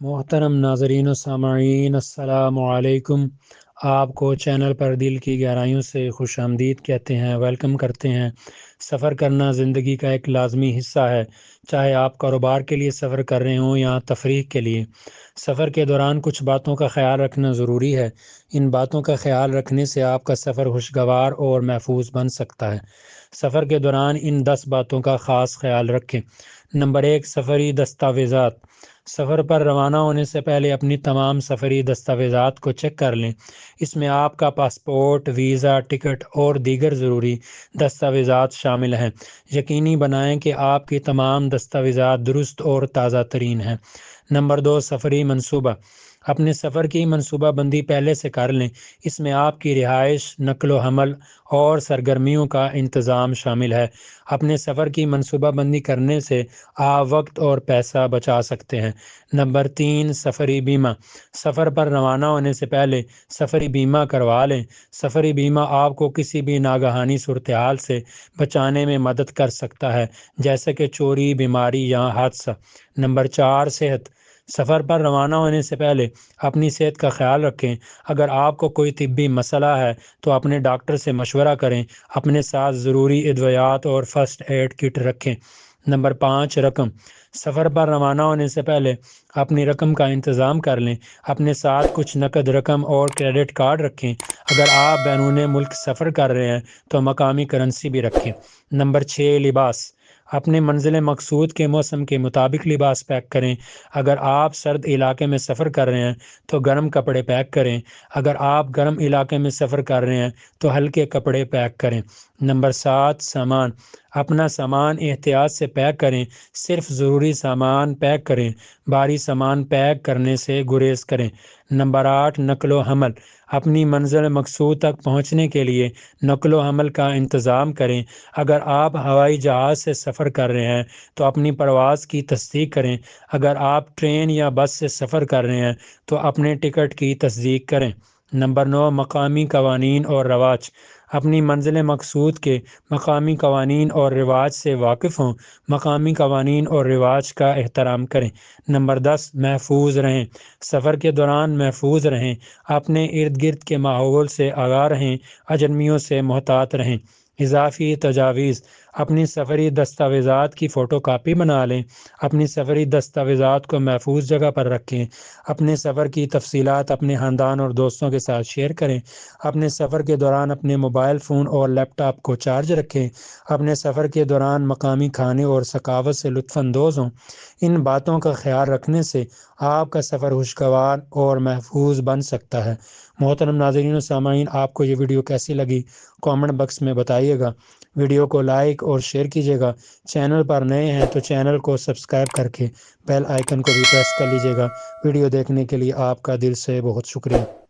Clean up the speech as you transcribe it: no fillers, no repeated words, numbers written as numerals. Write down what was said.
محترم ناظرین و سامعین، السلام علیکم۔ آپ کو چینل پر دل کی گہرائیوں سے خوش آمدید کہتے ہیں، ویلکم کرتے ہیں۔ سفر کرنا زندگی کا ایک لازمی حصہ ہے، چاہے آپ کاروبار کے لیے سفر کر رہے ہوں یا تفریح کے لیے۔ سفر کے دوران کچھ باتوں کا خیال رکھنا ضروری ہے۔ ان باتوں کا خیال رکھنے سے آپ کا سفر خوشگوار اور محفوظ بن سکتا ہے۔ سفر کے دوران ان 10 باتوں کا خاص خیال رکھیں۔ نمبر 1، سفری دستاویزات۔ سفر پر روانہ ہونے سے پہلے اپنی تمام سفری دستاویزات کو چیک کر لیں۔ اس میں آپ کا پاسپورٹ، ویزا، ٹکٹ اور دیگر ضروری دستاویزات شامل ہیں۔ یقینی بنائیں کہ آپ کی تمام دستاویزات درست اور تازہ ترین ہیں۔ نمبر 2، سفری منصوبہ۔ اپنے سفر کی منصوبہ بندی پہلے سے کر لیں۔ اس میں آپ کی رہائش، نقل و حمل اور سرگرمیوں کا انتظام شامل ہے۔ اپنے سفر کی منصوبہ بندی کرنے سے آپ وقت اور پیسہ بچا سکتے ہیں۔ نمبر 3، سفری بیمہ۔ سفر پر روانہ ہونے سے پہلے سفری بیمہ کروا لیں۔ سفری بیمہ آپ کو کسی بھی ناگہانی صورتحال سے بچانے میں مدد کر سکتا ہے، جیسے کہ چوری، بیماری یا حادثہ۔ نمبر 4، صحت۔ سفر پر روانہ ہونے سے پہلے اپنی صحت کا خیال رکھیں۔ اگر آپ کو کوئی طبی مسئلہ ہے تو اپنے ڈاکٹر سے مشورہ کریں۔ اپنے ساتھ ضروری ادویات اور فرسٹ ایڈ کٹ رکھیں۔ نمبر 5، رقم۔ سفر پر روانہ ہونے سے پہلے اپنی رقم کا انتظام کر لیں۔ اپنے ساتھ کچھ نقد رقم اور کریڈٹ کارڈ رکھیں۔ اگر آپ بیرون ملک سفر کر رہے ہیں تو مقامی کرنسی بھی رکھیں۔ نمبر 6، لباس۔ اپنے منزل مقصود کے موسم کے مطابق لباس پیک کریں۔ اگر آپ سرد علاقے میں سفر کر رہے ہیں تو گرم کپڑے پیک کریں۔ اگر آپ گرم علاقے میں سفر کر رہے ہیں تو ہلکے کپڑے پیک کریں۔ نمبر 7، سامان۔ اپنا سامان احتیاط سے پیک کریں۔ صرف ضروری سامان پیک کریں۔ بھاری سامان پیک کرنے سے گریز کریں۔ نمبر 8، نقل و حمل۔ اپنی منزل مقصود تک پہنچنے کے لیے نقل و حمل کا انتظام کریں۔ اگر آپ ہوائی جہاز سے سفر کر رہے ہیں تو اپنی پرواز کی تصدیق کریں۔ اگر آپ ٹرین یا بس سے سفر کر رہے ہیں تو اپنے ٹکٹ کی تصدیق کریں۔ نمبر 9، مقامی قوانین اور رواج۔ اپنی منزل مقصود کے مقامی قوانین اور رواج سے واقف ہوں۔ مقامی قوانین اور رواج کا احترام کریں۔ نمبر 10، محفوظ رہیں۔ سفر کے دوران محفوظ رہیں۔ اپنے ارد گرد کے ماحول سے آگاہ رہیں۔ اجنبیوں سے محتاط رہیں۔ اضافی تجاویز۔ اپنی سفری دستاویزات کی فوٹو کاپی بنا لیں۔ اپنی سفری دستاویزات کو محفوظ جگہ پر رکھیں۔ اپنے سفر کی تفصیلات اپنے خاندان اور دوستوں کے ساتھ شیئر کریں۔ اپنے سفر کے دوران اپنے موبائل فون اور لیپ ٹاپ کو چارج رکھیں۔ اپنے سفر کے دوران مقامی کھانے اور ثقافت سے لطف اندوز ہوں۔ ان باتوں کا خیال رکھنے سے آپ کا سفر خوشگوار اور محفوظ بن سکتا ہے۔ محترم ناظرین و سامعین، آپ کو یہ ویڈیو کیسی لگی کامنٹ باکس میں بتائیے گا۔ ویڈیو کو لائک اور شیئر کیجیے گا۔ چینل پر نئے ہیں تو چینل کو سبسکرائب کر کے بیل آئیکن کو بھی پریس کر لیجیے گا۔ ویڈیو دیکھنے کے لیے آپ کا دل سے بہت شکریہ۔